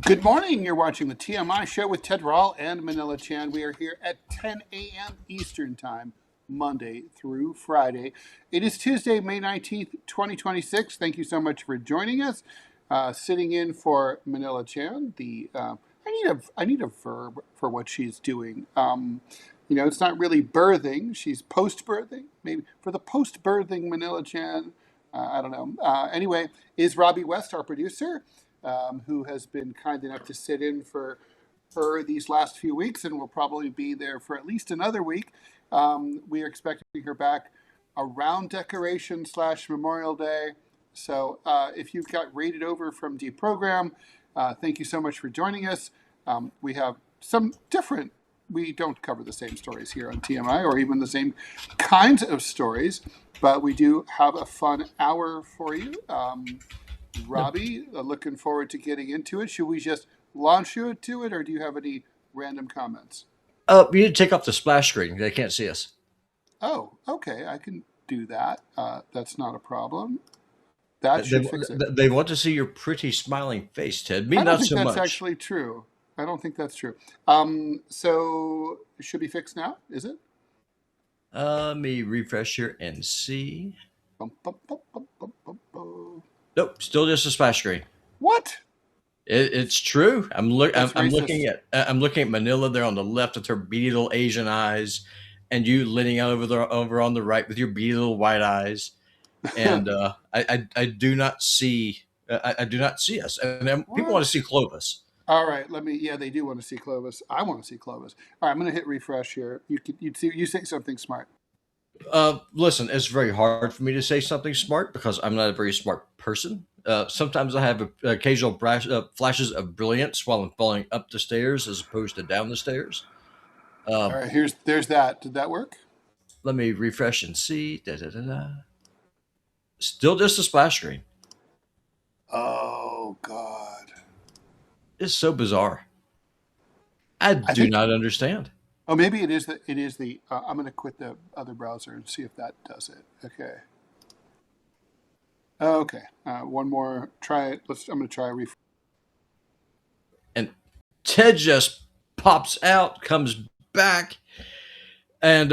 Good morning. You're watching the TMI Show with Ted Rall and Manila Chan. We are here at 10 a.m. Eastern Time, Monday through Friday. It is Tuesday, May 19th, 2026. Thank you so much for joining us. Sitting in for Manila Chan. I need a verb for what she's doing. It's not really birthing. She's post-birthing. Maybe for the post-birthing Manila Chan. I don't know. Anyway, is Robbie West, our producer, who has been kind enough to sit in for her these last few weeks and will probably be there for at least another week. We are expecting her back around decoration / Memorial Day. So if you've got rated over from Deprogram, thank you so much for joining us. We have some different, we don't cover the same stories here on TMI or even the same kinds of stories, but we do have a fun hour for you. Robbie, looking forward to getting into it. Should we just launch you into it, or do you have any random comments? You need to take off the splash screen. They can't see us. Oh, okay. I can do that. That's not a problem. That should fix it. They want to see your pretty smiling face, Ted. Me, I don't not think so that's much. actually true. I don't think that's true. So it should be fixed now, is it? Let me refresh here and see. Bum, bum, bum, bum, bum, bum, bum. Nope, still just a splash screen. What? It's true. I'm looking Racist. at Manila there on the left with her beady little Asian eyes, and you leaning out over on the right with your beady little white eyes, and I do not see I do not see us. And then people want to see Clovis. All right, yeah, they do want to see Clovis. I want to see Clovis. All right, I'm going to hit refresh here. You say something smart. Listen, it's very hard for me to say something smart because I'm not a very smart person. Sometimes I have occasional flashes of brilliance while I'm falling up the stairs as opposed to down the stairs. All right, there's that. Did that work? Let me refresh and see. Still just a splash screen. Oh, God. It's so bizarre. I do not understand. Oh, maybe it is the. I'm going to quit the other browser and see if that does it. Okay. Okay. One more. Try it. I'm going to try a refresh. And Ted just pops out, comes back, and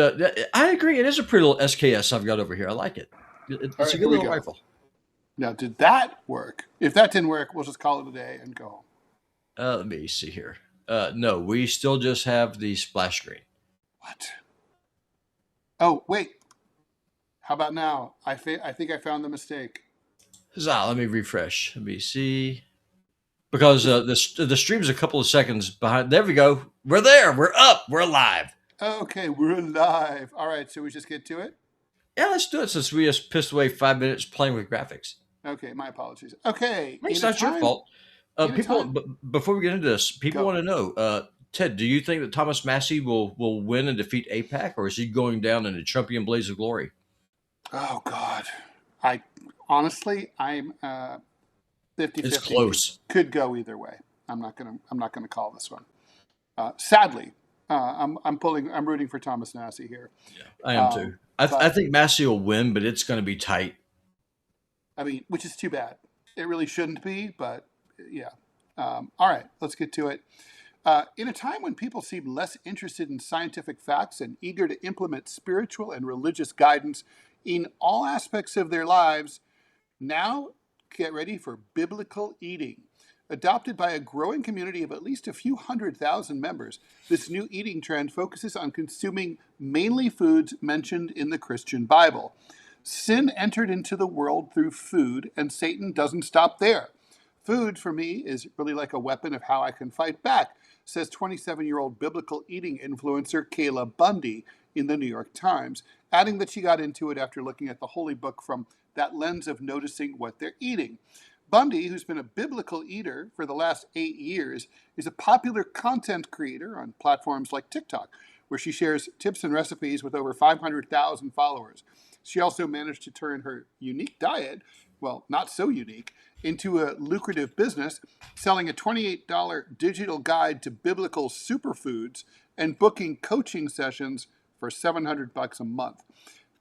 I agree. It is a pretty little SKS I've got over here. I like it. It's a good little rifle. Now, did that work? If that didn't work, we'll just call it a day and go home. Let me see here. No, we still just have the splash screen. What? Oh, wait. How about now? I think I found the mistake. Let me refresh. Let me see. Because the stream's a couple of seconds behind. There we go. We're there. We're up. We're live. Okay, we're live. All right, so we just get to it? Yeah, let's do it since we just pissed away 5 minutes playing with graphics. Okay, my apologies. Okay. It's not your fault. Before we get into this, people want to know, Ted, do you think that Thomas Massey will win and defeat APAC, or is he going down in a Trumpian blaze of glory? Oh, God. I'm 50-50. It's close. Could go either way. I'm not gonna call this one. Sadly, I'm rooting for Thomas Massey here. Yeah, I am too. I think Massey will win, but it's going to be tight. I mean, which is too bad. It really shouldn't be, but yeah. All right, let's get to it. In a time when people seem less interested in scientific facts and eager to implement spiritual and religious guidance in all aspects of their lives, now get ready for biblical eating. Adopted by a growing community of at least a few 100,000 members, this new eating trend focuses on consuming mainly foods mentioned in the Christian Bible. Sin entered into the world through food, and Satan doesn't stop there. Food, for me, is really like a weapon of how I can fight back, says 27-year-old biblical eating influencer Kayla Bundy in the New York Times, adding that she got into it after looking at the Holy Book from that lens of noticing what they're eating. Bundy, who's been a biblical eater for the last 8 years, is a popular content creator on platforms like TikTok, where she shares tips and recipes with over 500,000 followers. She also managed to turn her unique diet, well, not so unique, into a lucrative business, selling a $28 digital guide to biblical superfoods and booking coaching sessions for $700 a month.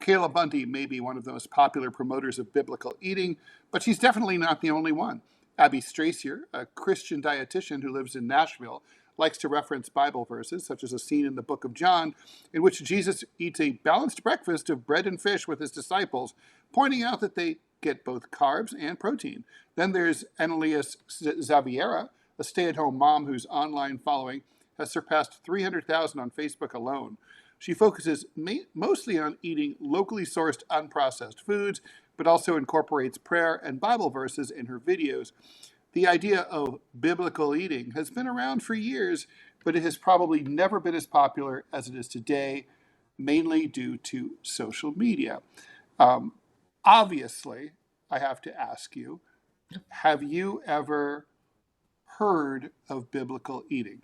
Kayla Bundy may be one of the most popular promoters of biblical eating, but she's definitely not the only one. Abby Stracier, a Christian dietitian who lives in Nashville, likes to reference Bible verses, such as a scene in the book of John in which Jesus eats a balanced breakfast of bread and fish with his disciples, pointing out that they get both carbs and protein. Then there's Annalise Zaviera, a stay-at-home mom whose online following has surpassed 300,000 on Facebook alone. She focuses mostly on eating locally sourced unprocessed foods, but also incorporates prayer and Bible verses in her videos. The idea of biblical eating has been around for years, but it has probably never been as popular as it is today, mainly due to social media. Um, Obviously, I have to ask you, have you ever heard of biblical eating?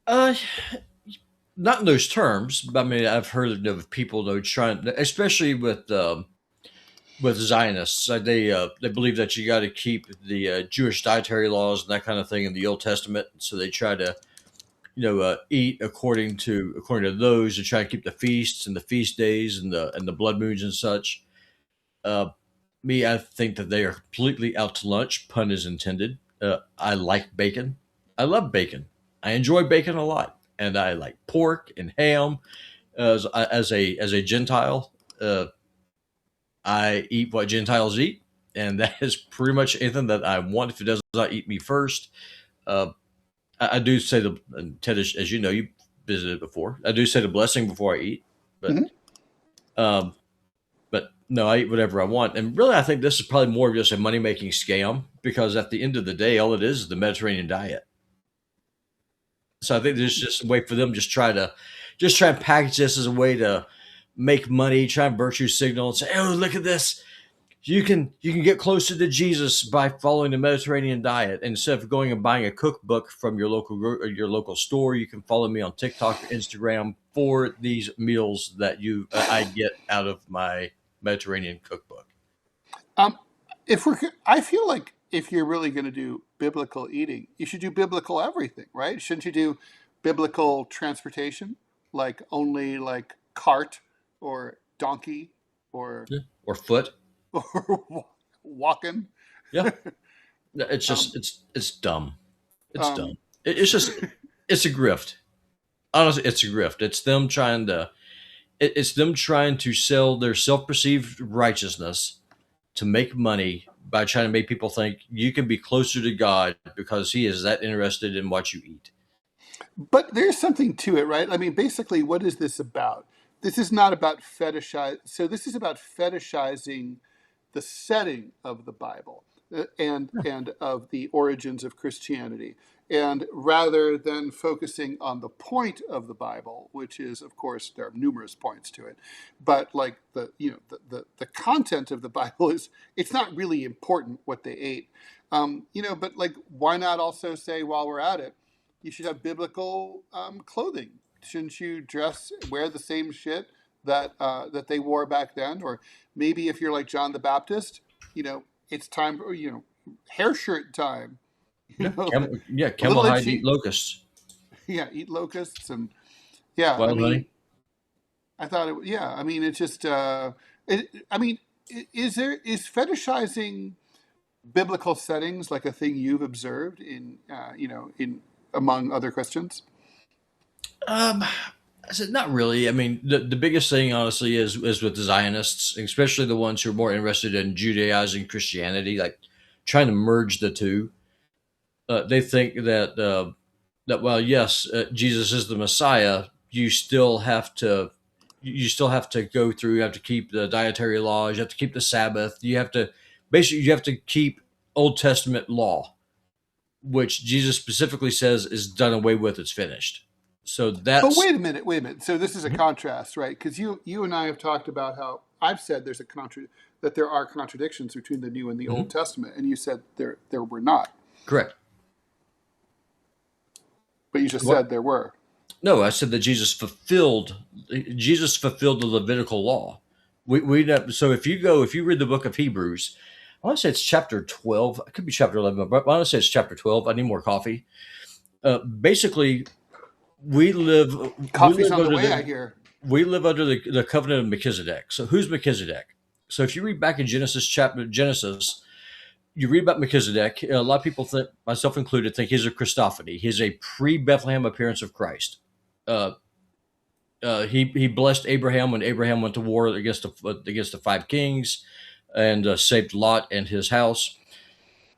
Uh, Not in those terms, but I mean, I've heard of people though trying, especially with Zionists. They believe that you got to keep the Jewish dietary laws and that kind of thing in the Old Testament. So they try to eat according to those, to try to keep the feasts and the feast days and the blood moons and such. Uh, Me, I think that they are completely out to lunch. Pun is intended. I like bacon. I love bacon. I enjoy bacon a lot, and I like pork and ham. As a Gentile, I eat what Gentiles eat, and that is pretty much anything that I want. If it does not eat me first, uh, I do say and Ted, as you know, you visited before. I do say the blessing before I eat, but Mhm. um, but no, I eat whatever I want. And really, I think this is probably more of just a money making scam, because at the end of the day, all it is the Mediterranean diet. So I think there's just a way for them just try and package this as a way to make money, try and virtue signal and say, oh, look at this. You can get closer to Jesus by following the Mediterranean diet. And instead of going and buying a cookbook from your local store, you can follow me on TikTok or Instagram for these meals that I get out of my Mediterranean cookbook. Um, if we're, I feel like if you're really going to do biblical eating, you should do biblical everything, right? Shouldn't you do biblical transportation, like only like cart or donkey or Yeah. Or foot. or walking? Yeah. It's Um, just it's dumb. It's um, dumb. It's just it's a grift. Honestly, it's a grift. It's them trying to sell their self-perceived righteousness to make money by trying to make people think you can be closer to God because He is that interested in what you eat. but there's something to it, right? I mean, basically, what is this about? This is not about fetishize. So this is about fetishizing the setting of the Bible and of the origins of Christianity, and rather than focusing on the point of the Bible, which is, of course, there are numerous points to it, but like the content of the Bible is, it's not really important what they ate, But like, why not also say, while we're at it, you should have biblical clothing? Shouldn't you wear the same shit that they wore back then? Or maybe if you're like John the Baptist, it's time for hair shirt time. Yeah, Like a camel little hide eat itchy. locusts, Yeah, eat locusts and yeah. I wild mean, honey. I thought it. Yeah, I mean, it's just. I mean, is fetishizing biblical settings like a thing you've observed in among other Christians? Um, I said not really. I mean, the biggest thing honestly is with the Zionists, especially the ones who are more interested in Judaizing Christianity, like trying to merge the two. They think that while yes, Jesus is the Messiah, you still have to go through. You have to keep the dietary laws. You have to keep the Sabbath. You have to keep Old Testament law, which Jesus specifically says is done away with. It's finished. So But that's wait a minute, wait a minute. So this is a contrast, right? Because you and I have talked about how I've said that there are contradictions between the New and the Old Mhm. Testament, and you said there were not, Correct. but you just What? said there were. No, I said that Jesus fulfilled the Levitical law. So if you read the book of Hebrews, I want to say it's chapter 12. It could be chapter 11, but I want to say it's chapter 12. I need more coffee. Basically, we live we Coffee's live on the under way, I the hear. we live under the covenant of Melchizedek. So who's Melchizedek? So if you read back in Genesis, you read about Melchizedek. A lot of people, think, myself included, think he's a Christophany. He's a pre-Bethlehem appearance of Christ. Uh, he blessed Abraham when Abraham went to war against the five kings, and saved Lot and his house.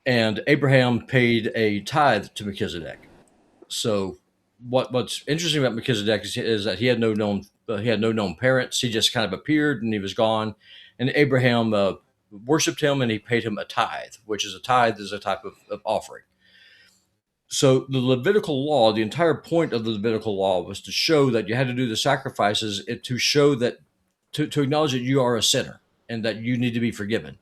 And Abraham paid a tithe to Melchizedek. So what's interesting about Melchizedek is that he had no known parents. He just kind of appeared and he was gone. And Abraham worshipped him and he paid him a tithe, which is a type of offering. So the Levitical law, the entire point of the Levitical law was to show that you had to do the sacrifices, to show that to acknowledge that you are a sinner and that you need to be forgiven.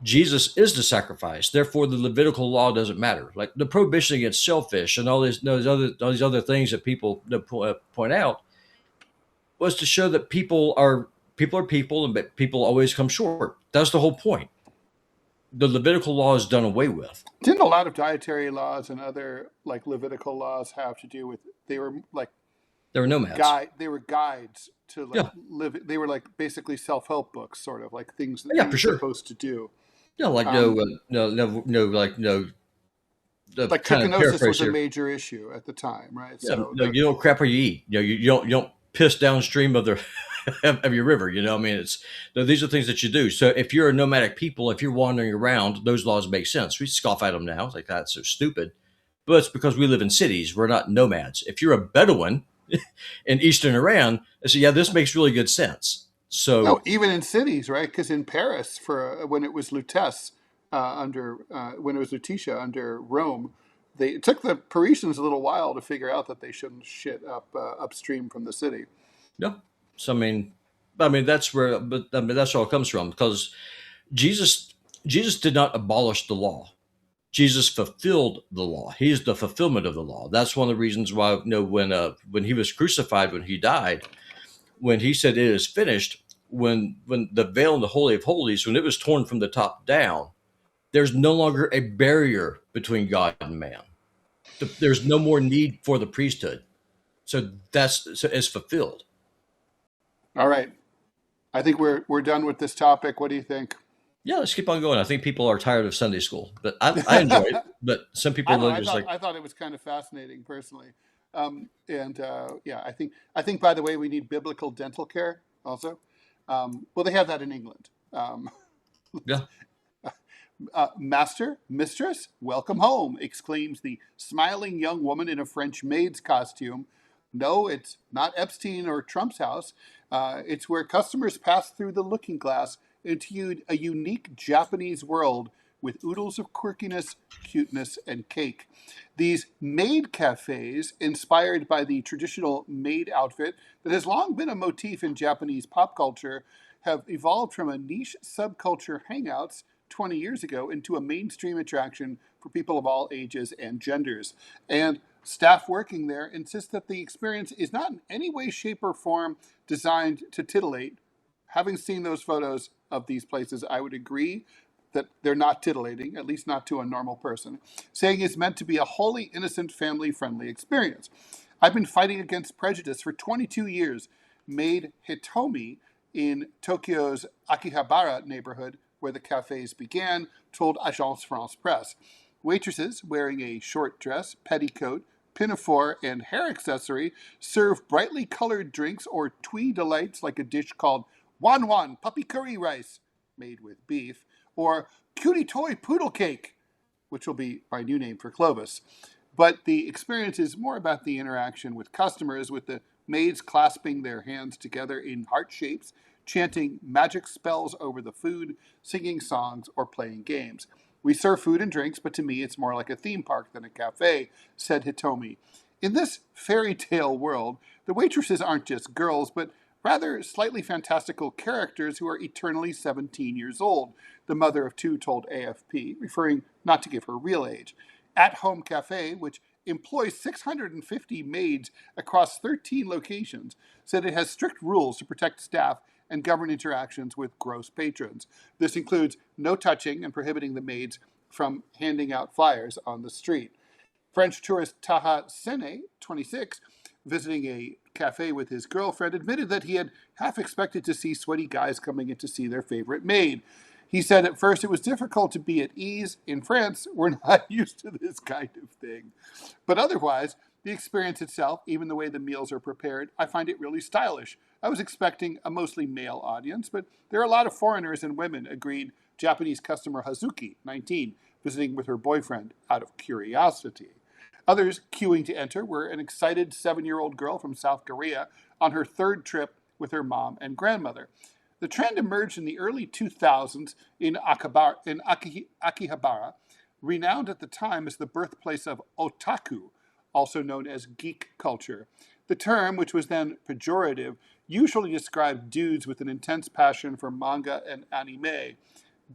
Jesus is the sacrifice. Therefore, the Levitical law doesn't matter. Like the prohibition against shellfish and all these other things that people point out was to show that people are people, and people always come short. That's the whole point. The Levitical law is done away with. Didn't a lot of dietary laws and other like Levitical laws have to do with they were like There were nomads. they were guides to like Yeah, live. They were like basically self-help books, sort of like things that yeah, you're for sure. supposed to do. Yeah, like Um, like no. The like kind of trichinosis paraphrase was a here. major issue at the time, right? Yeah, So no, you don't crap where you eat. You don't piss downstream of the of your river. I mean, these are things that you do. So if you're a nomadic people, if you're wandering around, those laws make sense. We scoff at them now. It's like that's so stupid, but it's because we live in cities. We're not nomads. If you're a Bedouin in eastern Iran, I say, yeah, this makes really good sense. no, So even in cities, right? Because in Paris, for when it was Lutece under when it was Lutetia under Rome, it took the Parisians a little while to figure out that they shouldn't shit up upstream from the city. yeah, so I mean that's where, but I mean that's where it comes from because Jesus Jesus did not abolish the law. Jesus fulfilled the law. He's the fulfillment of the law. That's one of the reasons why when he was crucified, when he died, when he said it is finished, when the veil in the Holy of Holies, when it was torn from the top down, there's no longer a barrier between God and man. There's no more need for the priesthood. So it's fulfilled. All right, I think we're done with this topic. What do you think? Yeah, let's keep on going. I think people are tired of Sunday school, but I enjoy it. But some I people don't know. are just like, I thought it was kind of fascinating personally, and yeah, I think by the way, we need biblical dental care also. Well, they have that in England. yeah, Master, mistress, welcome home! Exclaims the smiling young woman in a French maid's costume. No, it's not Epstein or Trump's house. It's where customers pass through the looking glass into a unique Japanese world with oodles of quirkiness, cuteness, and cake. These maid cafes, inspired by the traditional maid outfit that has long been a motif in Japanese pop culture, have evolved from a niche subculture hangouts 20 years ago into a mainstream attraction for people of all ages and genders. And staff working there insist that the experience is not in any way, shape, or form designed to titillate. Having seen those photos of these places, I would agree that they're not titillating, at least not to a normal person, saying it's meant to be a wholly innocent, family friendly experience. I've been fighting against prejudice for 22 years. Maid Hitomi in Tokyo's Akihabara neighborhood, where the cafes began, told Agence France Presse. Waitresses wearing a short dress, petticoat, pinafore, and hair accessory serve brightly colored drinks or twee delights like a dish called wan wan puppy curry rice, made with beef, or cutie toy poodle cake, which will be my new name for Clovis. But the experience is more about the interaction with customers, with the maids clasping their hands together in heart shapes, chanting magic spells over the food, singing songs, or playing games. We serve food and drinks, but to me it's more like a theme park than a cafe, said Hitomi. In this fairy tale world, the waitresses aren't just girls, but rather slightly fantastical characters who are eternally 17 years old, the mother of two told AFP, referring not to give her real age. At Home Cafe, which employs 650 maids across 13 locations, said it has strict rules to protect staff and govern interactions with gross patrons. This includes no touching and prohibiting the maids from handing out flyers on the street. French tourist Taha Sene, 26, visiting a cafe with his girlfriend, admitted that he had half expected to see sweaty guys coming in to see their favorite maid. He said at first it was difficult to be at ease. In France, we're not used to this kind of thing. But otherwise, the experience itself, even the way the meals are prepared, I find it really stylish. I was expecting a mostly male audience, but there are a lot of foreigners and women, agreed Japanese customer Hazuki, 19, visiting with her boyfriend out of curiosity. Others queuing to enter were an excited 7-year-old girl from South Korea on her third trip with her mom and grandmother. The trend emerged in the early 2000s in Akihabara, renowned at the time as the birthplace of otaku, also known as geek culture. The term, which was then pejorative, usually described dudes with an intense passion for manga and anime,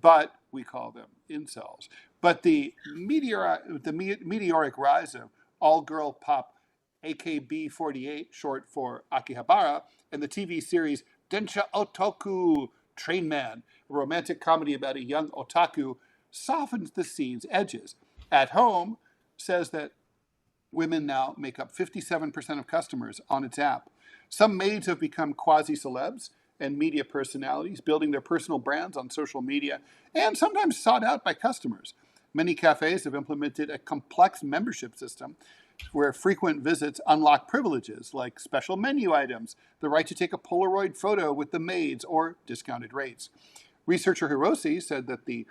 but we call them incels. But the meteoric rise of all-girl pop AKB48, short for Akihabara, and the TV series Densha Otoku Train Man, a romantic comedy about a young otaku, softens the scene's edges. At Home says that women now make up 57% of customers on its app. Some maids have become quasi-celebs and media personalities, building their personal brands on social media and sometimes sought out by customers. Many cafes have implemented a complex membership system where frequent visits unlock privileges like special menu items, the right to take a Polaroid photo with the maids, or discounted rates. Researcher Hiroshi said that the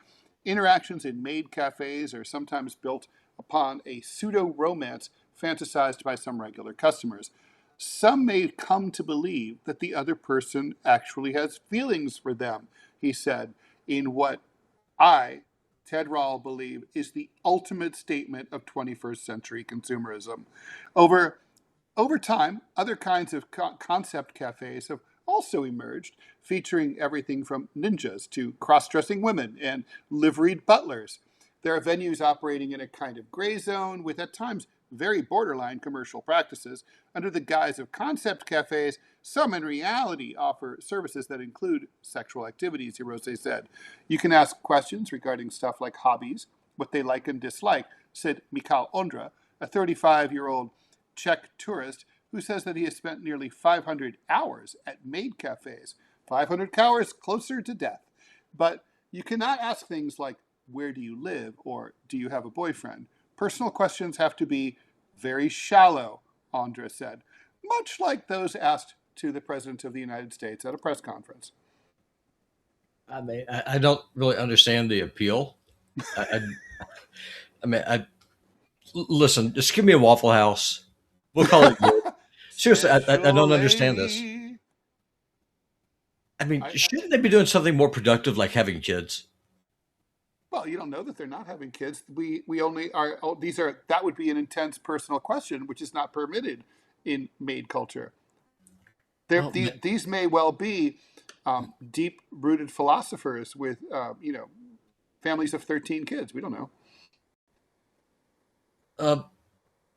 interactions in maid cafes are sometimes built upon a pseudo-romance fantasized by some regular customers. Some may come to believe that the other person actually has feelings for them, he said, in what I, Ted Rall, believe is the ultimate statement of 21st century consumerism. Over, over time, other kinds of concept cafes have also emerged, featuring everything from ninjas to cross-dressing women and liveried butlers. There are venues operating in a kind of gray zone with at times very borderline commercial practices. Under the guise of concept cafes, some in reality offer services that include sexual activities, Hirose said. You can ask questions regarding stuff like hobbies, what they like and dislike, said Mikhail Ondra, a 35-year-old Czech tourist who says that he has spent nearly 500 hours at maid cafes. 500 hours closer to death. But you cannot ask things like, where do you live, or do you have a boyfriend? Personal questions have to be very shallow, Andra said, much like those asked to the President of the United States at a press conference. I mean, I don't really understand the appeal. I, I mean, listen, just give me a Waffle House. We'll call it good. Seriously, I Special don't understand this. lady. I mean, I, shouldn't they be doing something more productive, like having kids? well, you don't know that they're not having kids. We only are. Oh, these are that would be an intense personal question, which is not permitted in maid culture. Well, These may well be deep-rooted philosophers with families of 13 kids. We don't know. uh,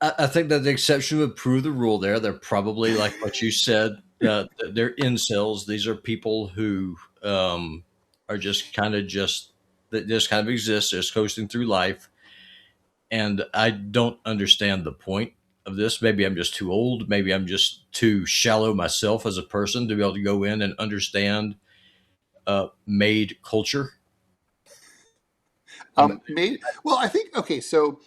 I think that the exception would prove the rule there. They're probably, like what you said, they're incels. These are people who are that just kind of exist, just coasting through life. And I don't understand the point of this. Maybe I'm just too old. Maybe I'm just too shallow myself as a person to be able to go in and understand maid culture. Made well, I think okay. So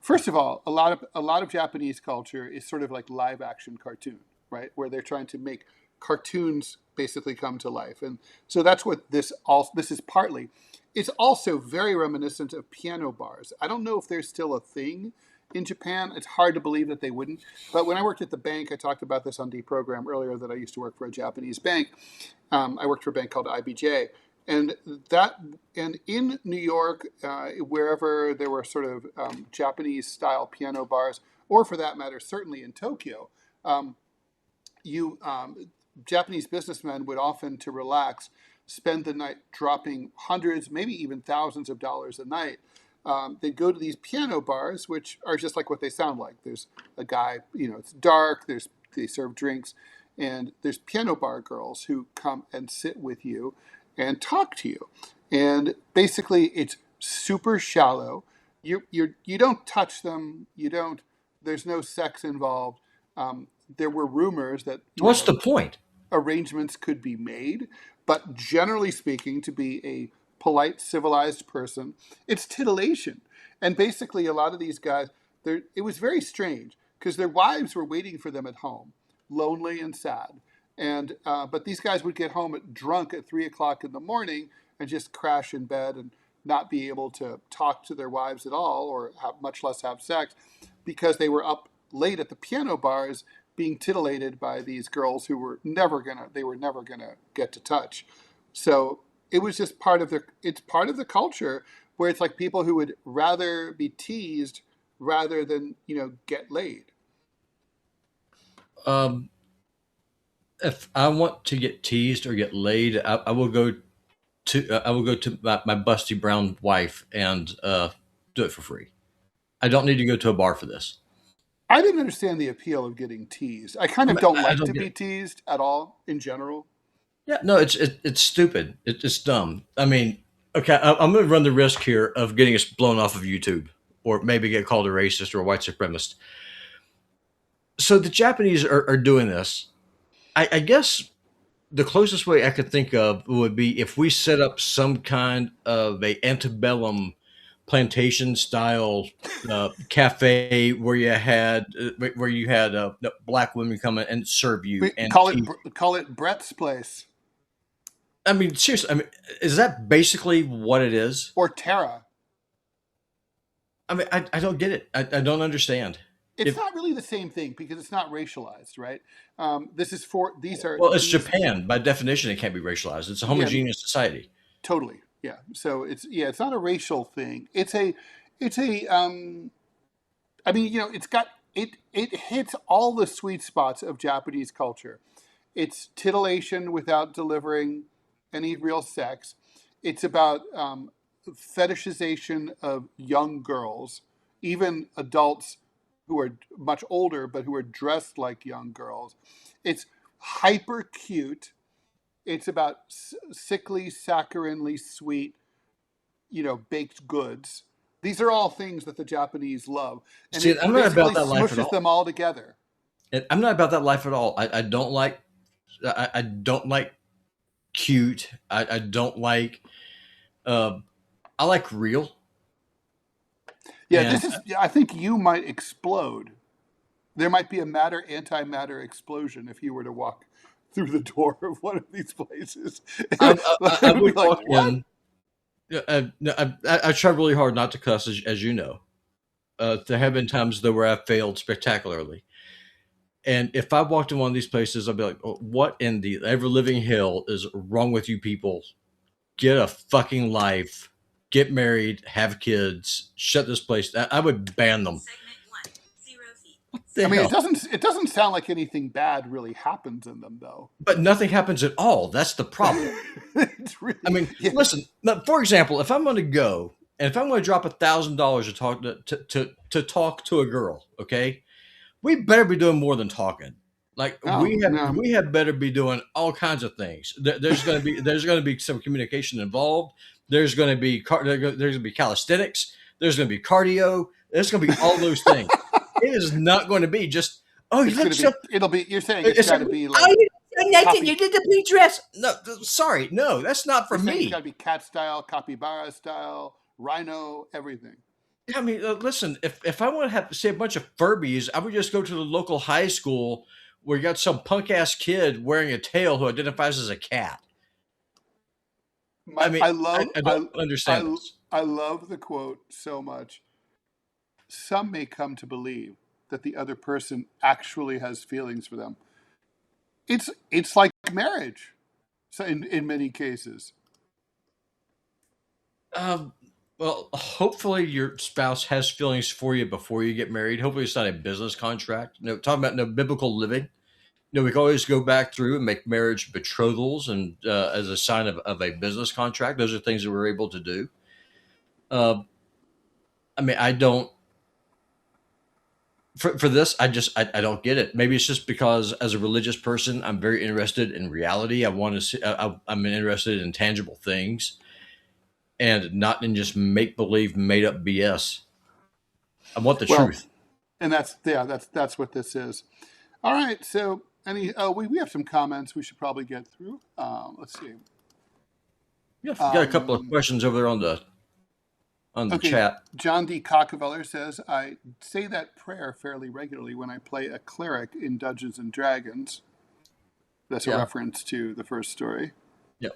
first of all, a lot of Japanese culture is sort of like live action cartoon, right? Where they're trying to make cartoons basically come to life, and so that's what this is partly. It's also very reminiscent of piano bars. I don't know if there's still a thing in Japan. It's hard to believe that they wouldn't. But when I worked at the bank, I talked about this on Deprogram earlier that I used to work for a Japanese bank. I worked for a bank called IBJ, and that and in New York, wherever there were sort of Japanese style piano bars, or for that matter, certainly in Tokyo, you Japanese businessmen would often, to relax, spend the night dropping hundreds, maybe even thousands of dollars a night. They'd go to these piano bars, which are just like what they sound like. There's a guy, it's dark. They serve drinks, and there's piano bar girls who come and sit with you and talk to you. And basically, it's super shallow. You don't touch them. You don't. There's no sex involved. There were rumors that What's the point? arrangements could be made, but generally speaking, to be a polite, civilized person. It's titillation. And basically, a lot of these guys, it was very strange because their wives were waiting for them at home, lonely and sad. And but these guys would get home drunk at 3 o'clock in the morning and just crash in bed and not be able to talk to their wives at all, or much less have sex, because they were up late at the piano bars being titillated by these girls who were never gonna get to touch. So it was just it's part of the culture where it's like people who would rather be teased rather than, get laid. Um, if I want to get teased or get laid, I will go to my busty brown wife and do it for free. I don't need to go to a bar for this. I didn't understand the appeal of getting teased. I kind of don't I like don't to get be it. teased at all in general. Yeah, no, it's stupid. It's dumb. I mean, okay, I'm going to run the risk here of getting us blown off of YouTube, or maybe get called a racist or a white supremacist. So the Japanese are doing this. I guess the closest way I could think of would be if we set up some kind of a antebellum plantation style cafe where you had black women come in and serve you We and call tea. it Brett's place I mean, seriously. I mean, is that basically what it is? or Tara. I mean, I don't get it. I don't understand. It's If not really the same thing because it's not racialized, right? This is for Well, it's these. Japan by definition, it can't be racialized. It's a Yeah, homogeneous society. totally. Yeah. So it's not a racial thing. It's a I mean, it hits all the sweet spots of Japanese culture. It's titillation without delivering any real sex. It's about fetishization of young girls, even adults who are much older but who are dressed like young girls. It's hyper cute. It's about sickly, saccharinely sweet, baked goods. These are all things that the Japanese love, and See, it I'm not about basically that life at smushes all. them all together. I'm not about that life at all. I don't like. I don't like cute. I don't like. Uh, I like real. Yeah, And I think you might explode. There might be a matter antimatter explosion if you were to walk through the door of one of these places. I It would be would like, walk what? in. No, I try really hard not to cuss, as you know. There have been times though where I've failed spectacularly. And if I walked in one of these places, I'd be like, oh, "What in the ever living hell is wrong with you people? Get a fucking life, get married, have kids, shut this place." I would ban them. What the I mean, hell? it doesn't sound like anything bad really happens in them, though. But nothing happens at all. That's the problem. It's I really, mean, yeah. listen. For example, if I'm going to go and if I'm going to drop $1,000 to talk to talk to a girl, okay, we better be doing more than talking. Like Oh no. we have better be doing all kinds of things. There's going to be some communication involved. There's going to be calisthenics. There's going to be cardio. There's going to be all those things. It is not going to be just, oh, you It's look gonna so. be. It'll be. You're saying it's It's got not to gonna be, be oh, like you look so naked. You copy. did the pink dress. No, sorry, no, that's not for You're saying it's got me. to be cat style, capybara style, rhino, everything. Yeah, I mean, listen, if I want to have see a bunch of Furbies, I would just go to the local high school where you got some punk ass kid wearing a tail who identifies as a cat. I mean, I don't understand I this. I love the quote so much. Some may come to believe that the other person actually has feelings for them. It's like marriage, so in many cases. Um, well, hopefully your spouse has feelings for you before you get married. Hopefully it's not a business contract. No, talking about no biblical living. We can always go back through and make marriage betrothals and as a sign of a business contract. Those are things that we're able to do. Uh, I mean, I don't for this. I don't get it. Maybe it's just because as a religious person, I'm very interested in reality. I want to see. I'm interested in tangible things and not in just make believe, made up BS. I want the Well, truth. and that's what this is. All right, so we have some comments we should probably get through. Let's see. Yeah, we got a couple of Um, questions over there on the okay, chat. John D. Cockeveller says, I say that prayer fairly regularly when I play a cleric in Dungeons and Dragons. That's a Yeah, reference to the first story. yeah.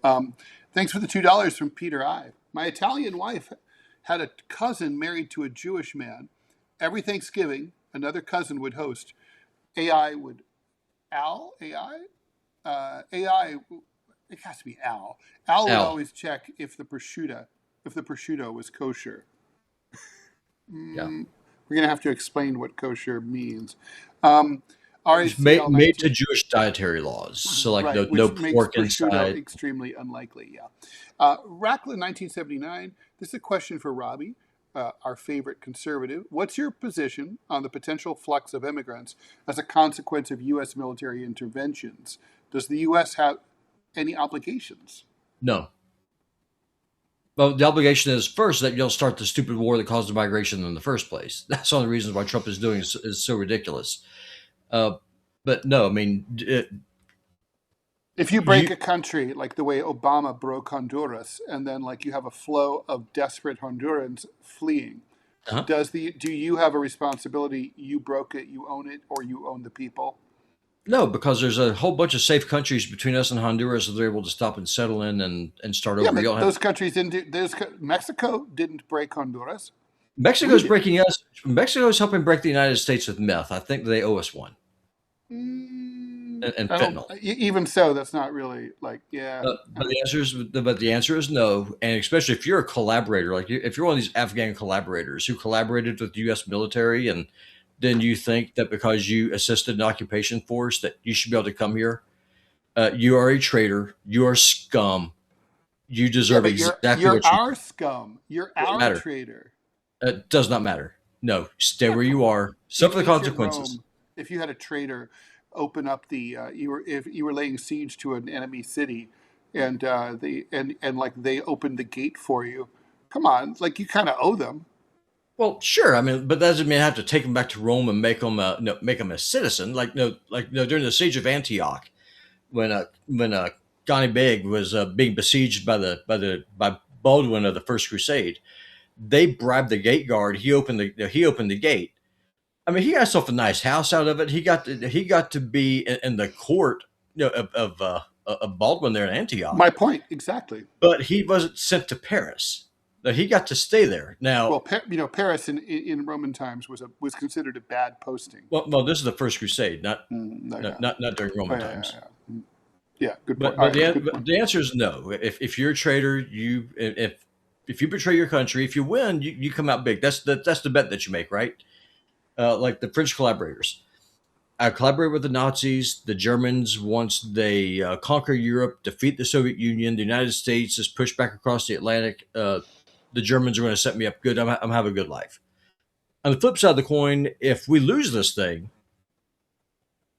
Um, Thanks for the $2 from Peter I. My Italian wife had a cousin married to a Jewish man. Every Thanksgiving, another cousin would host. AI would AI AI. It has to be Al. Al would Al. always check if the prosciutto was kosher. Yeah. We're gonna have to explain what kosher means. Um, It's made, RACL made 19. to Jewish dietary laws. So like Right, no which makes pork prosciutto inside. extremely unlikely. Yeah. Racklin 1979. This is a question for Robbie, our favorite conservative. What's your position on the potential flux of immigrants as a consequence of U.S. military interventions? Does the U.S. have any obligations? No. Well, the obligation is first that you don't start the stupid war that caused the migration in the first place. That's one of the reasons why Trump is doing is so ridiculous. Uh, but no, I mean, If you break you a country like the way Obama broke Honduras, and then like you have a flow of desperate Hondurans fleeing, uh do you have a responsibility? You broke it, you own it, or you own the people? no, because there's a whole bunch of safe countries between us and Honduras that they're able to stop and settle in and start Yeah, over. You but don't have those countries didn't do. Mexico didn't break Honduras. We Mexico's did. breaking us. Mexico's helping break the United States with meth. I think they owe us one and I don't. fentanyl. Even so, that's not really like. Yeah. But the answer is no, and especially if you're a collaborator, like if you're one of these Afghan collaborators who collaborated with the U.S. military, and then you think that because you assisted an occupation force that you should be able to come here, you are a traitor. You are scum. You Yeah, deserve but exactly you're what you our scum. You're doesn't our matter. traitor. It does not matter. No, stay Yeah, where come you on. are. In Suffer the ancient consequences. Rome, if you had a traitor open up the if you were laying siege to an enemy city, and and like they opened the gate for you, come on, like you kind of owe them. Well, sure. I mean, but that doesn't mean I have to take him back to Rome and make him no, make him a citizen. Like no, during the siege of Antioch, when Connie Beg was being besieged by Baldwin of the First Crusade, they bribed the gate guard. He opened the gate. I mean, he got himself a nice house out of it. He got to be in the court, of Baldwin there in Antioch, My point exactly. but he wasn't sent to Paris. No, he got to stay there. Now, Well, Paris in Roman times was considered a bad posting. well, this is the First Crusade, not Okay. not during Oh, Roman yeah, yeah, times. yeah. Yeah, good point. All right, good But point. the answer is no. If you're a traitor, if you betray your country, if you win, you come out big. That's the bet that you make, right? Like the French collaborators. I collaborate with the Nazis. The Germans, once they conquer Europe, defeat the Soviet Union, the United States is pushed back across the Atlantic. The Germans are going to set me up good. I'm having a good life. On the flip side of the coin, if we lose this thing,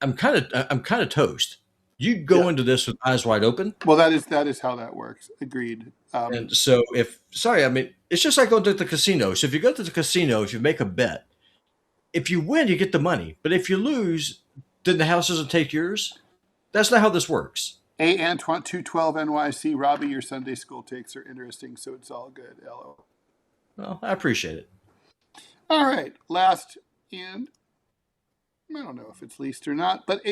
I'm kind of toast. You Yeah. go into this with eyes wide open. Well, that is how that works. Agreed. And so if sorry, I mean it's just like going to the casino. So if you go to the casino, if you make a bet, if you win, you get the money. But if you lose, then the house doesn't take yours. That's not how this works. A Antoine 212 NYC. Robbie, your Sunday school takes are interesting, so it's all good. LO. Well, I appreciate it. All right. Last and I don't know if it's least or not, but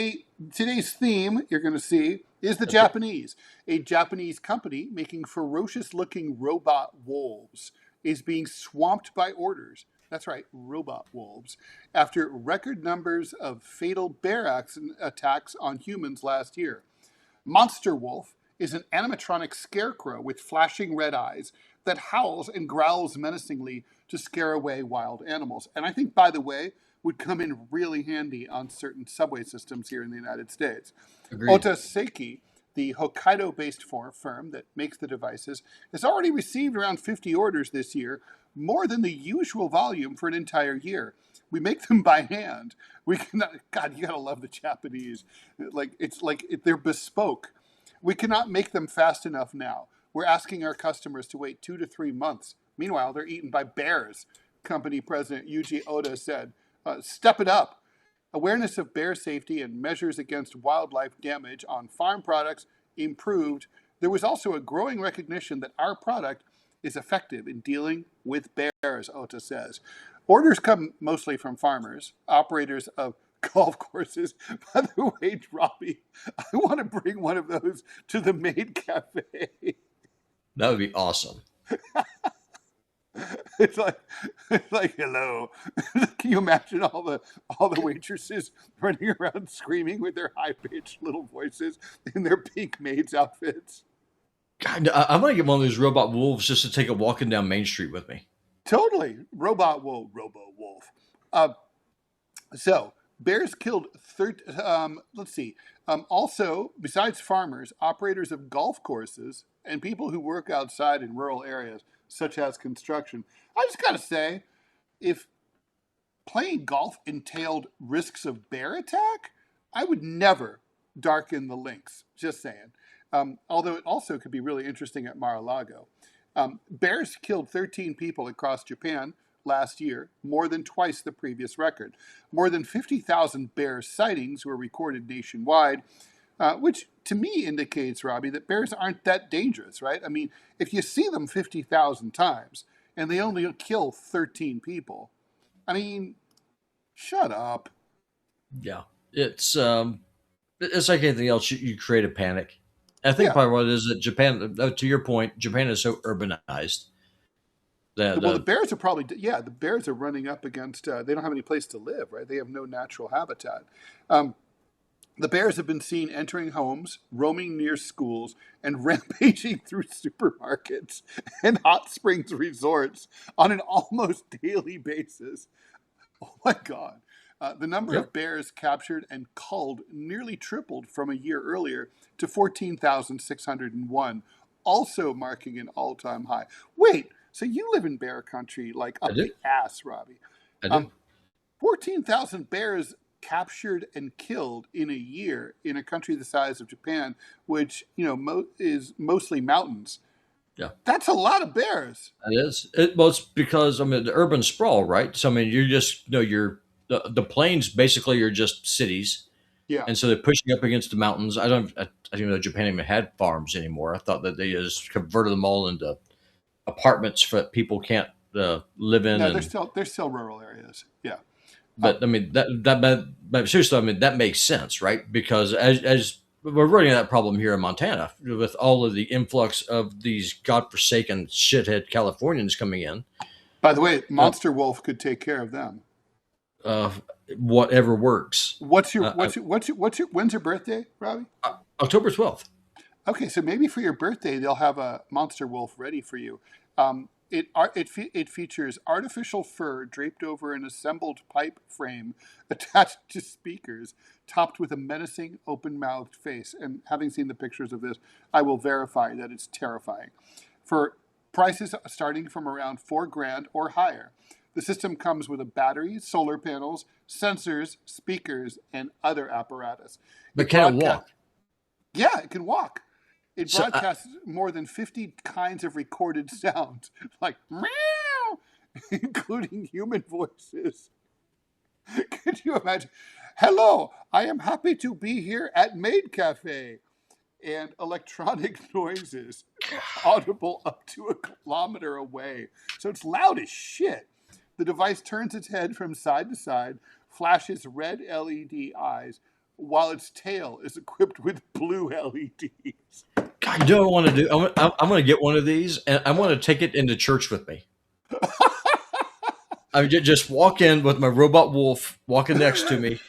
today's theme you're going to see is the Okay. Japanese. A Japanese company making ferocious-looking robot wolves is being swamped by orders. That's right, robot wolves. After record numbers of fatal bear attacks on humans last year. Monster Wolf is an animatronic scarecrow with flashing red eyes that howls and growls menacingly to scare away wild animals. And I think, by the way, would come in really handy on certain subway systems here in the United States. Agreed. Otaseki, the Hokkaido-based firm that makes the devices, has already received around 50 orders this year, more than the usual volume for an entire year. We make them by hand. We cannot. God, you gotta love the Japanese. It's like they're bespoke. We cannot make them fast enough now. We're asking our customers to wait 2 to 3 months. Meanwhile, they're eaten by bears. Company president Yuji Oda said, "Step it up." Awareness of bear safety and measures against wildlife damage on farm products improved There was also a growing recognition that our product is effective in dealing with bears, Ota says. Orders come mostly from farmers, operators of golf courses. By the way, Robbie, I want to bring one of those to the Maid Cafe. That would be awesome. It's like hello. Can you imagine all the waitresses running around screaming with their high pitched little voices in their pink maids outfits? God, I'm gonna get one of those robot wolves just to take a walking down Main Street with me. Totally, Robo-Wolf. Uh, so bears killed. Let's see. Also, besides farmers, operators of golf courses and people who work outside in rural areas, such as construction. I just gotta say, if playing golf entailed risks of bear attack, I would never darken the links. Just saying. Although it also could be really interesting at Mar-a-Lago. Bears killed 13 people across Japan last year, more than twice the previous record. More than 50,000 bear sightings were recorded nationwide, which to me indicates, Robbie, that bears aren't that dangerous, right? I mean, if you see them 50,000 times and they only kill 13 people, I mean, shut up. Yeah, it's like anything else. You create a panic. I think Yeah. probably what it is that Japan. To your point, Japan is so urbanized that Well, the bears are probably, yeah, the bears are running up against, they don't have any place to live, right? They have no natural habitat. Um, the bears have been seen entering homes, roaming near schools, and rampaging through supermarkets and hot springs resorts on an almost daily basis. Oh my God. The number yep. of bears captured and culled nearly tripled from a year earlier to 14,601, also marking an all time high. Wait, so you live in bear country, like I up do. the ass, Robbie. I do. Um, 14,000 bears captured and killed in a year in a country the size of Japan, which, is mostly mountains. Yeah, That's a lot of bears. it is. Well, it's because I mean the urban sprawl, right? So I mean you're just you're the plains basically are just cities, Yeah. and so they're pushing up against the mountains. I didn't know Japan even had farms anymore. I thought that they just converted them all into apartments for that people can't live in. No, And they're still rural areas. Yeah. Um, but I mean but seriously, I mean that makes sense, right? Because as we're running that problem here in Montana with all of the influx of these godforsaken shithead Californians coming in. by the way, Uh, Monster Wolf could take care of them. uh, Whatever works. When's your birthday, Robbie? October 12th. Okay, so maybe for your birthday they'll have a Monster Wolf ready for you. It features artificial fur draped over an assembled pipe frame attached to speakers, topped with a menacing, open-mouthed face. And having seen the pictures of this, I will verify that it's terrifying. For prices starting from around $4,000 or higher, the system comes with a battery, solar panels, sensors, speakers, and other apparatus. But It can it broadcasts. walk? Yeah, it can walk. It So broadcasts more than 50 kinds of recorded sounds, like meow, including human voices. Could you imagine? Hello, I am happy to be here at Maid Cafe. And electronic noises audible up to a kilometer away. So it's loud as shit. The device turns its head from side to side, flashes red LED eyes, while its tail is equipped with blue LEDs. God, you know what I want to do? I'm going to get one of these and I want to take it into church with me. I mean, just walk in with my robot wolf walking next to me,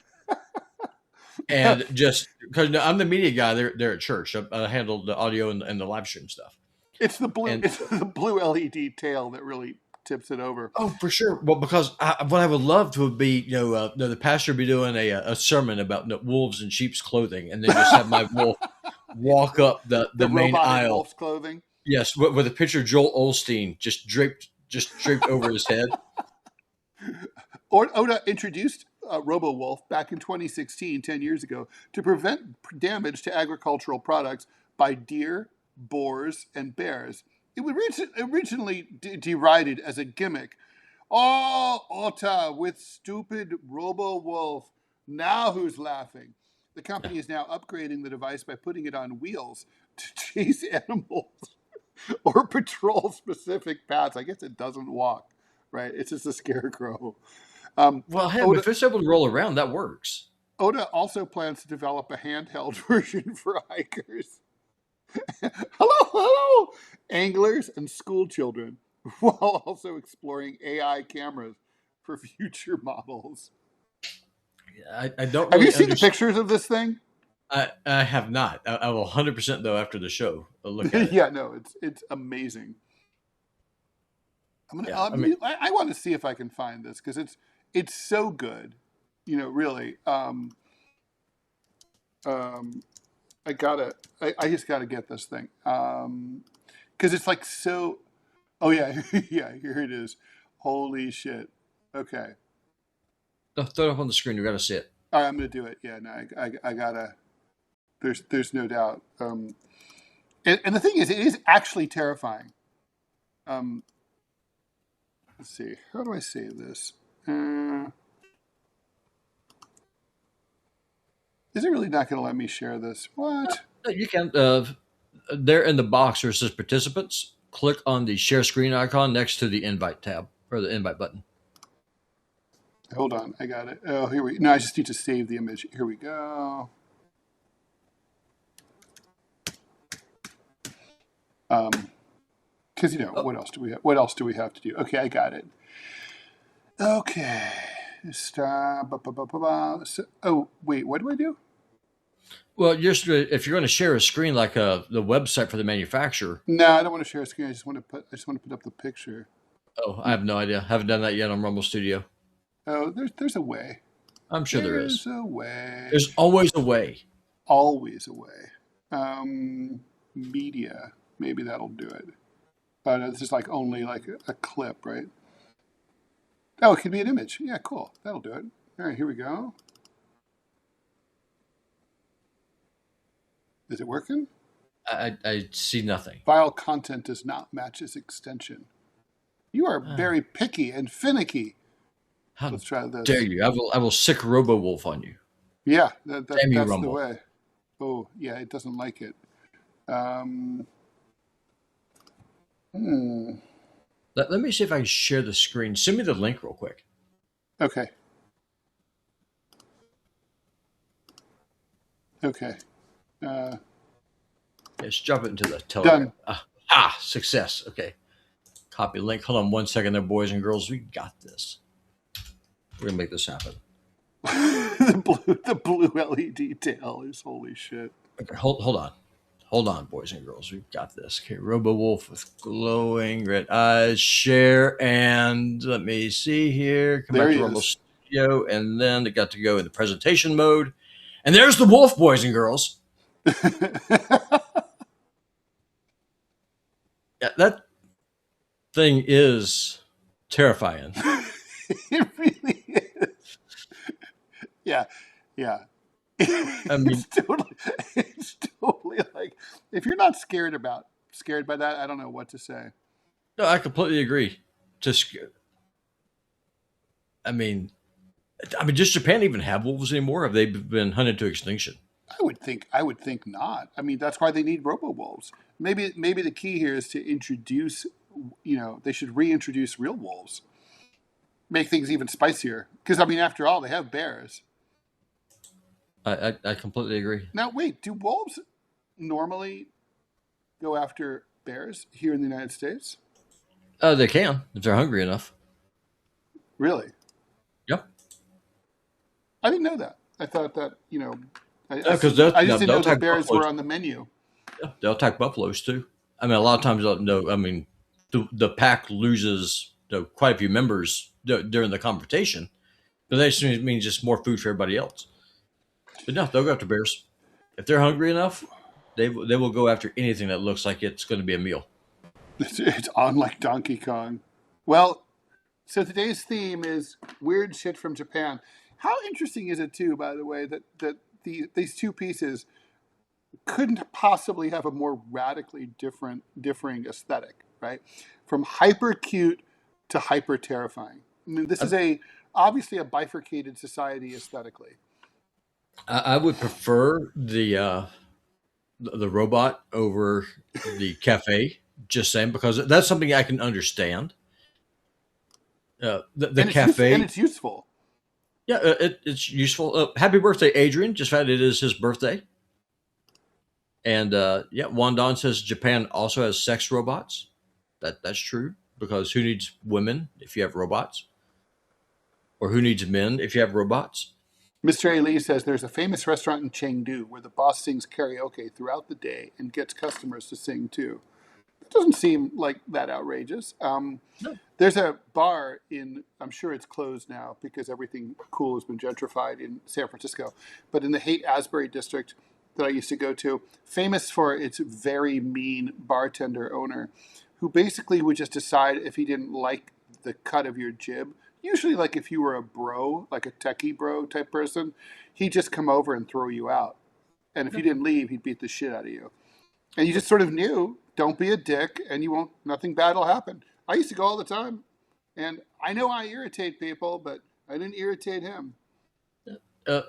and just because I'm the media guy there at church, I handled the audio and the live stream stuff. It's the blue. And It's the blue LED tail that really tips it over. oh, for sure. Well, because what I would love to would be, the pastor be doing a sermon about wolves in sheep's clothing, and then just have my wolf walk up the main robot in aisle. wolf's clothing. Yes, with a picture of Joel Osteen just draped over his head. Oda introduced Robo-Wolf back in 2016, 10 years ago, to prevent damage to agricultural products by deer, boars, and bears. It was originally derided as a gimmick. Oh, Ota with stupid Robo-Wolf. Now who's laughing? The company is now upgrading the device by putting it on wheels to chase animals or patrol specific paths. I guess it doesn't walk, right? It's just a scarecrow. Well, hey, Oda, if it's able to roll around, that works. Oda also plans to develop a handheld version for hikers. Hello, anglers and school children, while also exploring AI cameras for future models. I don't Have you really seen the understand. pictures of this thing? I have not. I will 100% though after the show. I'll look at it. Yeah, no, it's amazing. Yeah, I mean, I want to see if I can find this because it's so good, really. Um, I just gotta get this thing because it's like so. Oh yeah, yeah, here it is. Holy shit. Okay, throw it up on the screen. You got to see it. all right, I'm gonna do it. Yeah, no, I gotta. There's no doubt. And the thing is, it is actually terrifying. Um, let's see. How do I save this? Is it really not going to let me share this? What? You can. There in the box where it says participants, click on the share screen icon next to the invite tab or the invite button. Hold on, I got it. Oh, here we. No, I just need to save the image. Here we go. Because what else do we have? What else do we have to do? Okay, I got it. Okay. Stop. So, oh wait, what do I do? Well, if you're going to share a screen like the website for the manufacturer. No, I don't want to share a screen. I just want to put up the picture. Oh, I have no idea. Haven't done that yet on Rumble Studio. Oh, there's a way. I'm sure there is. There's a way. There's always a way. Always a way. Media. Maybe that'll do it. But it's just like only like a clip, right? Oh, it could be an image. Yeah, cool. That'll do it. All right, here we go. Is it working? I see nothing. File content does not match this extension. You are very picky and finicky. How Let's try this. dare you? I will sick Robo-Wolf on you. Yeah, that's Rumble. the way. Oh, yeah, it doesn't like it. Let me see if I can share the screen. Send me the link real quick. Okay. Okay. Let's drop it into the Telegram. Done. Success. Okay. Copy link. Hold on one second there, boys and girls. We got this. We're going to make this happen. the blue LED tail is holy shit. Okay, hold on. Hold on, boys and girls. We've got this. Okay, Robo-Wolf with glowing red eyes. Share, and let me see here. Come back to Rumble Studio, and then it got to go in the presentation mode. And there's the wolf, boys and girls. Yeah, that thing is terrifying. It really is. Yeah, yeah. I mean, it's totally like if you're not scared by that, I don't know what to say. No, I completely agree. I mean, does Japan even have wolves anymore? Have they been hunted to extinction? I would think not. I mean, that's why they need Robo-Wolves. Maybe the key here is to introduce. They should reintroduce real wolves. Make things even spicier. Because I mean, after all, they have bears. I completely agree. Now, wait, do wolves normally go after bears here in the United States? They can if they're hungry enough. Really? Yep. I didn't know that. I thought that I just didn't know that bears were on the menu. Yeah, they'll attack buffaloes too. I mean, a lot of times, the pack loses quite a few members during the confrontation, but that just means just more food for everybody else. But no, they'll go after bears. If they're hungry enough, they will go after anything that looks like it's going to be a meal. It's on like Donkey Kong. Well, so today's theme is weird shit from Japan. How interesting is it too, by the way, that these two pieces couldn't possibly have a more radically differing aesthetic, right? From hyper cute to hyper terrifying. I mean, this is obviously a bifurcated society aesthetically. I would prefer the the robot over the cafe. Just saying, because that's something I can understand. The And cafe, it's useful. yeah, it's useful. Happy birthday, Adrian! Just found it is his birthday, and yeah, Wandon says Japan also has sex robots. That's true, because who needs women if you have robots, or who needs men if you have robots? Mr. A. Lee says there's a famous restaurant in Chengdu where the boss sings karaoke throughout the day and gets customers to sing too. It doesn't seem like that outrageous. No. There's a bar in, I'm sure it's closed now because everything cool has been gentrified in San Francisco, but in the Haight Asbury district that I used to go to, famous for its very mean bartender owner who basically would just decide if he didn't like the cut of your jib. Usually, like if you were a bro, like a techie bro type person, he'd just come over and throw you out. And if you didn't leave, he'd beat the shit out of you. And you just sort of knew, don't be a dick, and you won't. Nothing bad will happen. I used to go all the time, and I know I irritate people, but I didn't irritate him. Uh,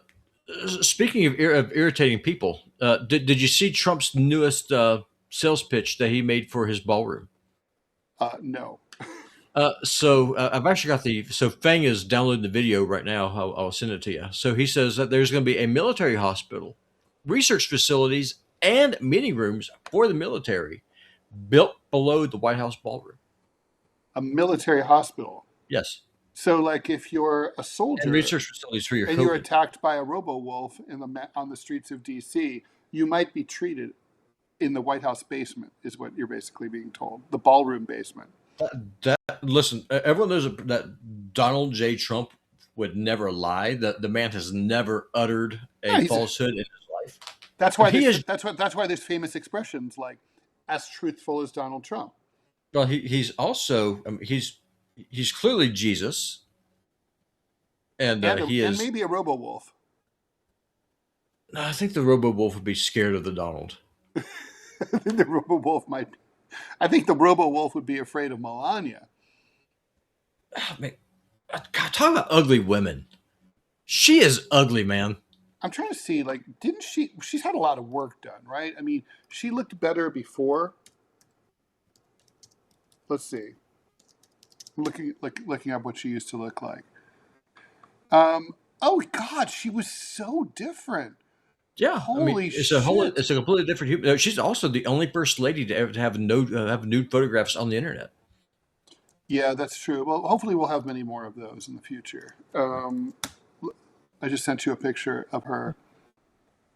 Speaking of irritating people, did you see Trump's newest sales pitch that he made for his ballroom? No. I've actually got so Fang is downloading the video right now. I'll send it to you. So he says that there's going to be a military hospital, research facilities, and meeting rooms for the military built below the White House ballroom. A military hospital. Yes. So, like, if you're a soldier And research facilities for your and COVID. you're attacked by a Robo-Wolf on the streets of D.C., you might be treated in the White House basement, is what you're basically being told. The ballroom basement. Listen, everyone knows that Donald J. Trump would never lie. That the man has never uttered a falsehood in his life. That's why there's famous expressions like "as truthful as Donald Trump." Well, he's also he's clearly Jesus, and he is, and maybe a Robo-Wolf. No, I think the Robo-Wolf would be scared of the Donald. I think the Robo-Wolf might. I think the Robo-Wolf would be afraid of Melania. Oh, man. God, talk about ugly women. She is ugly, man. I'm trying to see, like, didn't she's had a lot of work done, right? I mean, she looked better before. Let's see. Looking up what she used to look like. Oh God, she was so different. Yeah, Holy it's shit! It's a completely different human. She's also the only first lady to ever have nude photographs on the internet. Yeah, that's true. Well, hopefully we'll have many more of those in the future. I just sent you a picture of her.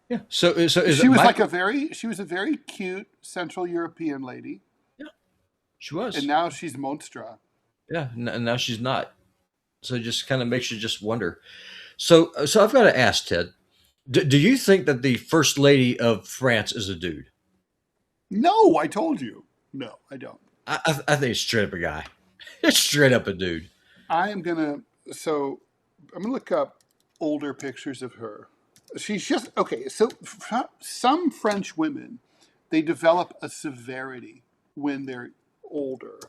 Yeah. So she was a very cute Central European lady. Yeah, she was. And now she's Monstra. Yeah, and now she's not. So it just kind of makes you just wonder. So I've got to ask Ted. Do you think that the first lady of France is a dude? No, I told you. No, I don't. I think it's straight up a guy. It's straight up a dude. I'm gonna look up older pictures of her. She's just okay. So some French women, they develop a severity when they're older,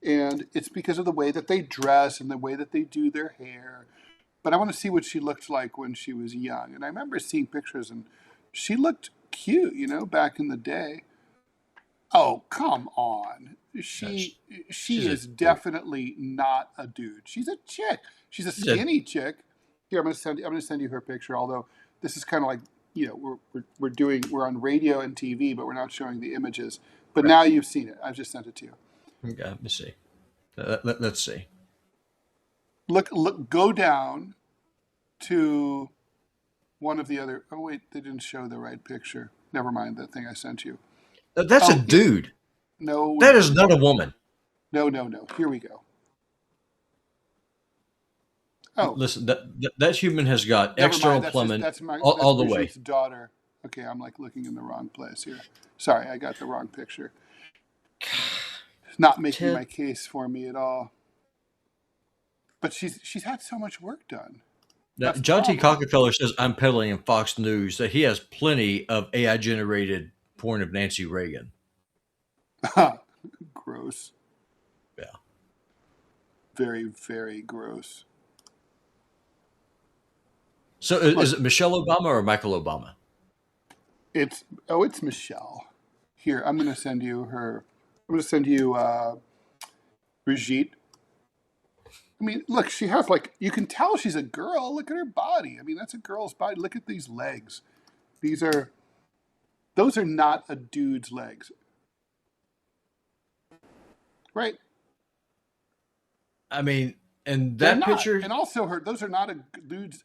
and it's because of the way that they dress and the way that they do their hair. But I want to see what she looked like when she was young. And I remember seeing pictures, and she looked cute, back in the day. Oh, come on. She is definitely not a dude. She's a chick. She's a skinny chick. Here, I'm gonna send you her picture. Although this is kind of like, we're on radio and TV, but we're not showing the images. But now you've seen it. I've just sent it to you. Okay, let me see. Let's see. Look, go down to one of the other. Oh wait, they didn't show the right picture. Never mind that thing I sent you. That's a dude. No, that is not a woman. No. Here we go. Oh, listen, that human has got external plumbing all the way. Daughter. Okay, I'm like looking in the wrong place here. Sorry, I got the wrong picture. It's not making my case for me at all. But she's had so much work done. Now, John T. Cockefeller says I'm peddling in Fox News that he has plenty of AI generated porn of Nancy Reagan. Gross. Yeah. Very, very gross. So is it Michelle Obama or Michael Obama? It's Michelle. Here, I'm going to send you her. I'm going to send you Brigitte. I mean, look, she has like, you can tell she's a girl. Look at her body. I mean, that's a girl's body. Look at these legs. These are, those are not a dude's legs, right? I mean, and They're that not. picture, And also, those are not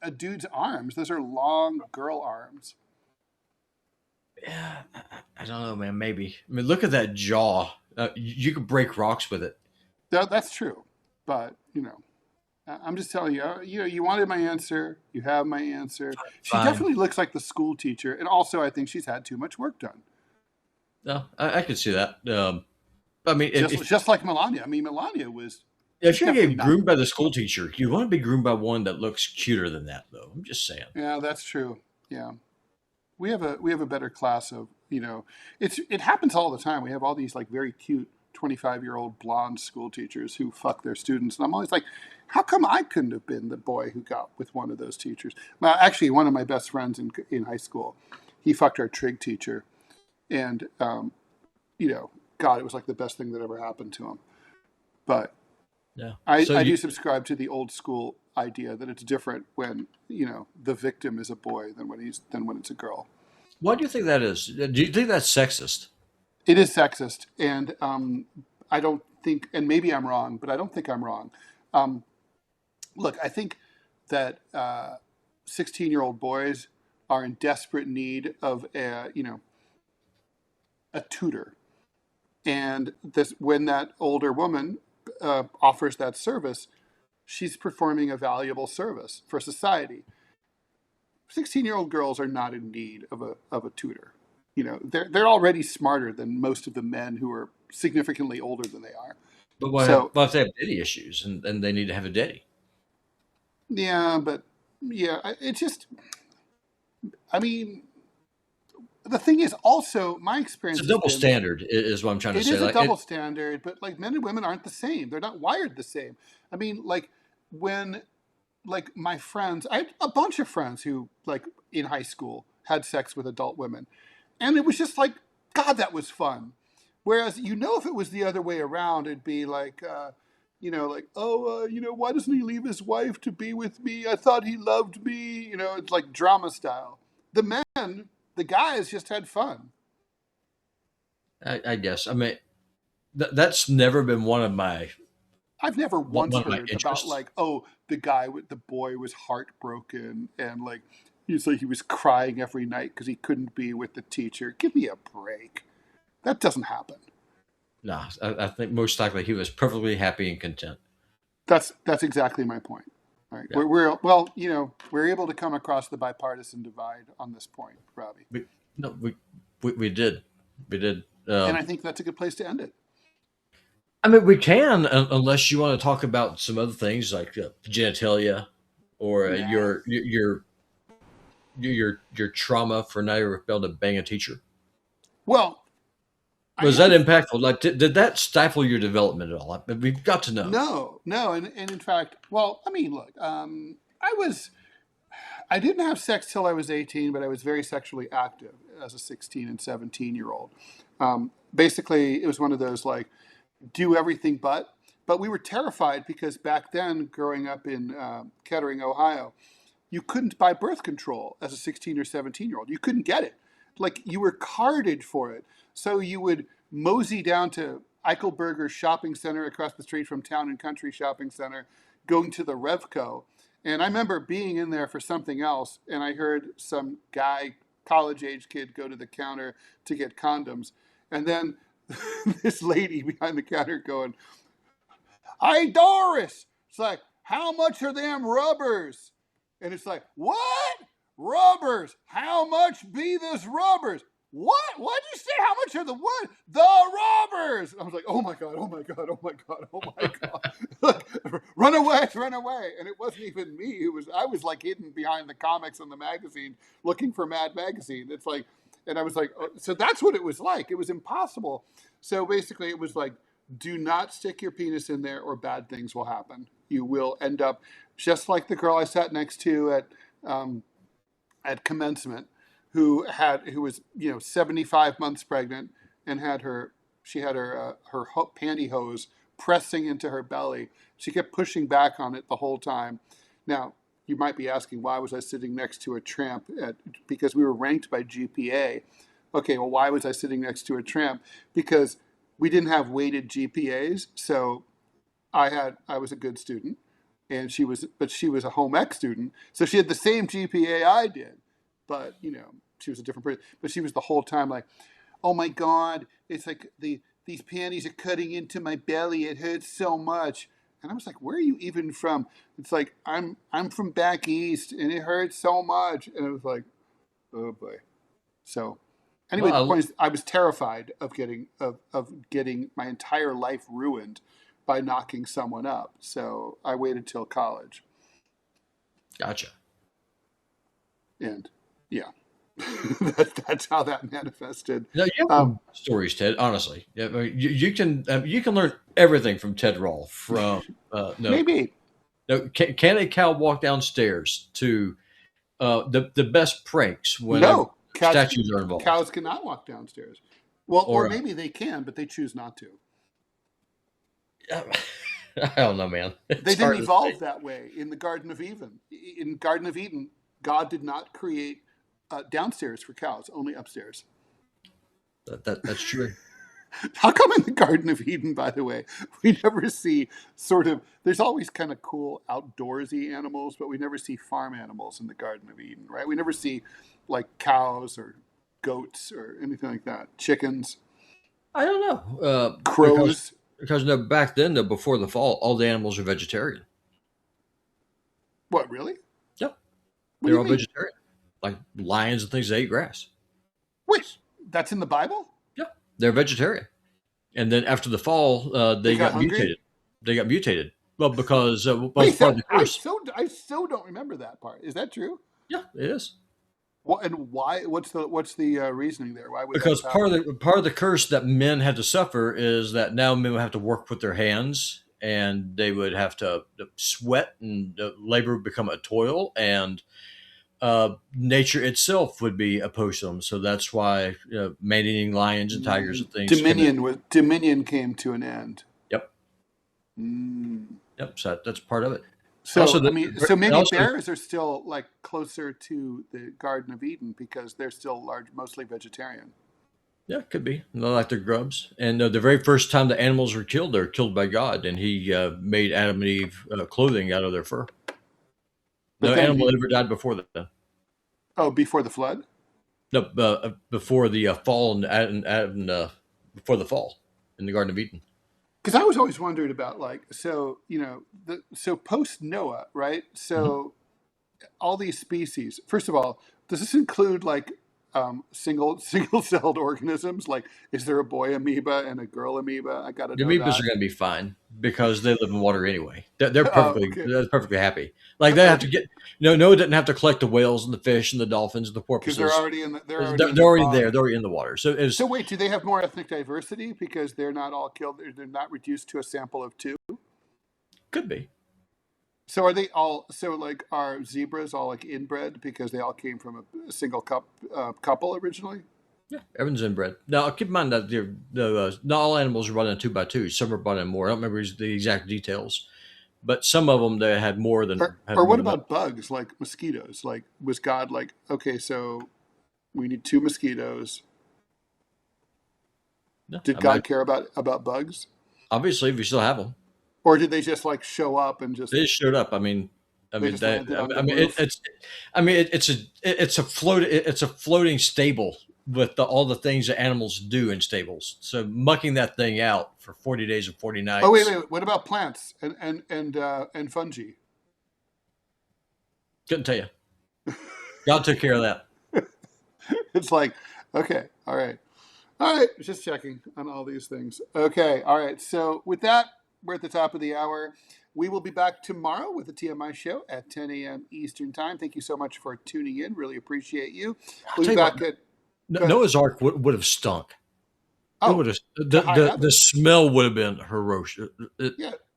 a dude's arms. Those are long girl arms. yeah, I don't know, man. Maybe. I mean, look at that jaw. You could break rocks with it. That's true. But, I'm just telling you, you wanted my answer. You have my answer. She Fine. definitely looks like the school teacher. And also, I think she's had too much work done. No, I could see that. I mean, Just like Melania. I mean, Melania was if you're gonna definitely get not. groomed by the school teacher, you want to be groomed by one that looks cuter than that, though. I'm just saying. Yeah, that's true. Yeah. We have a better class of, it happens all the time. We have all these like very cute 25-year-old blonde school teachers who fuck their students. And I'm always like, how come I couldn't have been the boy who got with one of those teachers? Well, actually, one of my best friends in high school, he fucked our trig teacher. And, God, it was like the best thing that ever happened to him. But Yeah. I, So I you, do subscribe to the old school idea that it's different when, the victim is a boy than when it's a girl. why do you think that is? Do you think that's sexist? It is sexist, and I don't think, and maybe I'm wrong, but I don't think I'm wrong. Um, Look, I think that 16-year-old boys are in desperate need of a tutor, and this when that older woman offers that service, she's performing a valuable service for society. 16-year-old girls are not in need of a tutor. They're already smarter than most of the men who are significantly older than they are. But So what if they have daddy issues and they need to have a daddy? yeah, but yeah, it just, I mean, the thing is also my It's experience a has double been standard, is what I'm trying to it say. is a Like, double standard, but like men and women aren't the same. They're not wired the same. I mean, like when like my friends, I had a bunch of friends who like in high school had sex with adult women, and it was just like, God, that was fun. Whereas, if it was the other way around, it'd be like, like, oh, why doesn't he leave his wife to be with me? I thought he loved me. It's like drama style. The men, the guys just had fun. I guess. I mean, that's never been I've never once one of my heard about interests. like, oh, the boy was heartbroken and like, he's like he was crying every night because he couldn't be with the teacher. Give me a break. That doesn't happen. No, I think most likely he was perfectly happy and content. That's exactly my point. All right, Yeah. we're able to come across the bipartisan divide on this point, Robbie, We, no, we did. We did. and I think that's a good place to end it. I mean, we can, unless you want to talk about some other things like genitalia or Nah. your trauma for not ever being able to bang a teacher. Well, I Was that am. impactful? Like, did that stifle your development at all? We've got to know. No, no, and in fact, well, I mean, look, I didn't have sex till I was 18, but I was very sexually active as a 16 and 17-year-old. Basically, it was one of those like do everything but we were terrified because back then, growing up in Kettering, Ohio, you couldn't buy birth control as a 16 or 17-year-old. You couldn't get it. Like you were carded for it. So you would mosey down to Eichelberger's shopping center across the street from Town and Country Shopping Center, going to the Revco. And I remember being in there for something else, and I heard some guy, college age kid, go to the counter to get condoms. And then this lady behind the counter going, "Hey, Doris." It's like, "How much are them rubbers?" And it's like, "What? Rubbers? How much be this rubbers?" "What? What'd you say? How much are the what? The rubbers?" I was like, "Oh my God, oh my God, oh my God, oh my God." Like, run away, run away. And it wasn't even me. I was like hidden behind the comics and the magazine looking for Mad Magazine. It's like, and I was like, oh, so that's what it was like. It was impossible. So basically it was like, do not stick your penis in there or bad things will happen. You will end up just like the girl I sat next to um, at commencement who was 75 months pregnant and she had her pantyhose pressing into her belly. She kept pushing back on it the whole time. Now, you might be asking, why was I sitting next to a tramp? Because we were ranked by GPA. Okay, well, why was I sitting next to a tramp? Because we didn't have weighted GPAs, so I was a good student, and she was a home ec student, so she had the same GPA I did, but she was a different person. But she was the whole time like, oh my God, it's like these panties are cutting into my belly. It hurts so much. And I was like, where are you even from? It's like, I'm from back east, and it hurts so much. And I was like, oh boy. So anyway, the point is, I was terrified of getting my entire life ruined by knocking someone up. So I waited till college. Gotcha. And yeah. That's how that manifested. No, you have stories, Ted. Honestly, you can learn everything from Ted Rall. From maybe. No, can a cow walk downstairs? To the best pranks when statues are involved. Cows cannot walk downstairs. Well, or maybe they can, but they choose not to. I don't know, man. They didn't evolve that way in the Garden of Eden. In Garden of Eden, God did not create downstairs for cows, only upstairs. That's true. How come in the Garden of Eden, by the way, we never see there's always kind of cool outdoorsy animals, but we never see farm animals in the Garden of Eden, right? We never see like cows or goats or anything like that. Chickens. I don't know. Crows. Because back then, before the fall, all the animals are vegetarian. What, really? Yep. They're all vegetarian. Like lions and things, they eat grass. Wait, that's in the Bible? Yeah, they're vegetarian. And then after the fall, they got mutated. They got mutated. Well, because I still don't remember that part. Is that true? Yeah, it is. Well, and why? What's the reasoning there? Why would because part of the curse that men had to suffer is that now men would have to work with their hands, and they would have to sweat, and labor would become a toil, and nature itself would be opposed to them. So that's why man-eating lions and tigers and things. Dominion came to an end. Yep. Yep. So that's part of it. So also, maybe bears are still like closer to the Garden of Eden because they're still mostly vegetarian. Yeah, it could be. They're like their grubs. And the very first time the animals were killed, they were killed by God, and He made Adam and Eve clothing out of their fur. No animal ever died before that. Oh, before the flood? No, before the fall, and before the fall in the Garden of Eden. Because I was always wondering about so post Noah, right? So all these species. First of all, does this include single-celled organisms? Like, is there a boy amoeba and a girl amoeba? I got to know the amoebas are going to be fine because they live in water anyway. They're perfectly happy. Like they have to get Noah didn't have to collect the whales and the fish and the dolphins and the porpoises. Because they're already in they're already there. They're already in the water. So wait, do they have more ethnic diversity because they're not all killed? They're not reduced to a sample of 2. Could be. So are they all? So are zebras all inbred because they all came from a single couple originally? Yeah, everyone's inbred. Now keep in mind that not all animals are brought in 2x2. Some are brought in more. I don't remember the exact details, but some of them they had more than. Or what about bugs like mosquitoes? Was God okay? So we need 2 mosquitoes. No, did God care about bugs? Obviously, if you still have them. Or did they just show up and just? They just showed up. It's a floating stable with all the things that animals do in stables. So mucking that thing out for 40 days and 40 nights. Oh wait. What about plants and fungi? Couldn't tell you. God took care of that. It's okay, all right, just checking on all these things. Okay, all right. So with that, we're at the top of the hour. We will be back tomorrow with the TMI Show at 10 a.m. Eastern Time. Thank you so much for tuning in. Really appreciate you. We'll be back at Noah's Ark would have stunk. The smell would have been ferocious.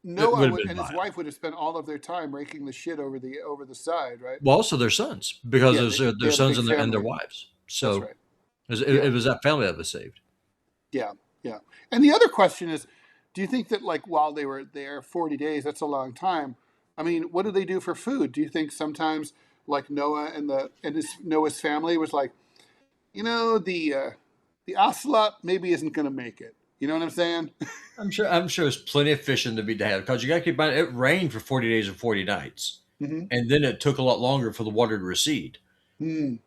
Noah and his wife would have spent all of their time raking the shit over the side, right? Well, also their sons, because their sons and their wives. That's So right. Yeah. it was that family that was saved. Yeah. Yeah. And the other question is, do you think that like while they were there 40 days, that's a long time. I mean, what do they do for food? Do you think sometimes like Noah and his Noah's family was like, the ocelot maybe isn't going to make it. You know what I'm saying? I'm sure there's plenty of fishing to be had because you got to keep in mind it rained for 40 days and 40 nights, Mm-hmm. and then it took a lot longer for the water to recede. Mm.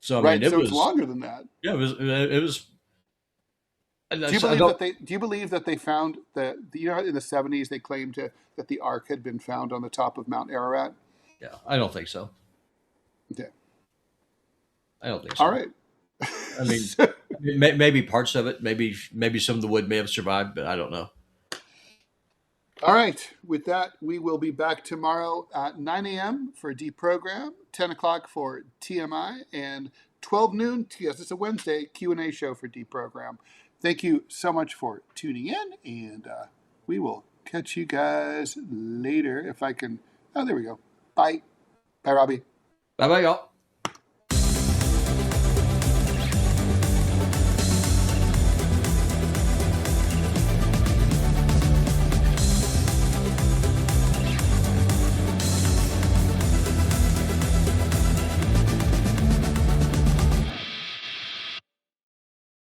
So I mean, Right. it So it's was longer than that. yeah, it was. Do you I believe don't. that they found in the 70s they claimed that the Ark had been found on the top of Mount Ararat? Yeah, I don't think so. Okay. I don't think All so. right. I mean, maybe parts of it, maybe some of the wood may have survived, but I don't know. All right. With that, we will be back tomorrow at 9 a.m. for Deprogram, 10 o'clock for TMI, and 12 noon, yes, it's a Wednesday, Q&A show for Deprogram. Thank you so much for tuning in, and we will catch you guys later if I can. Oh, there we go. Bye. Bye, Robbie. Bye bye, y'all.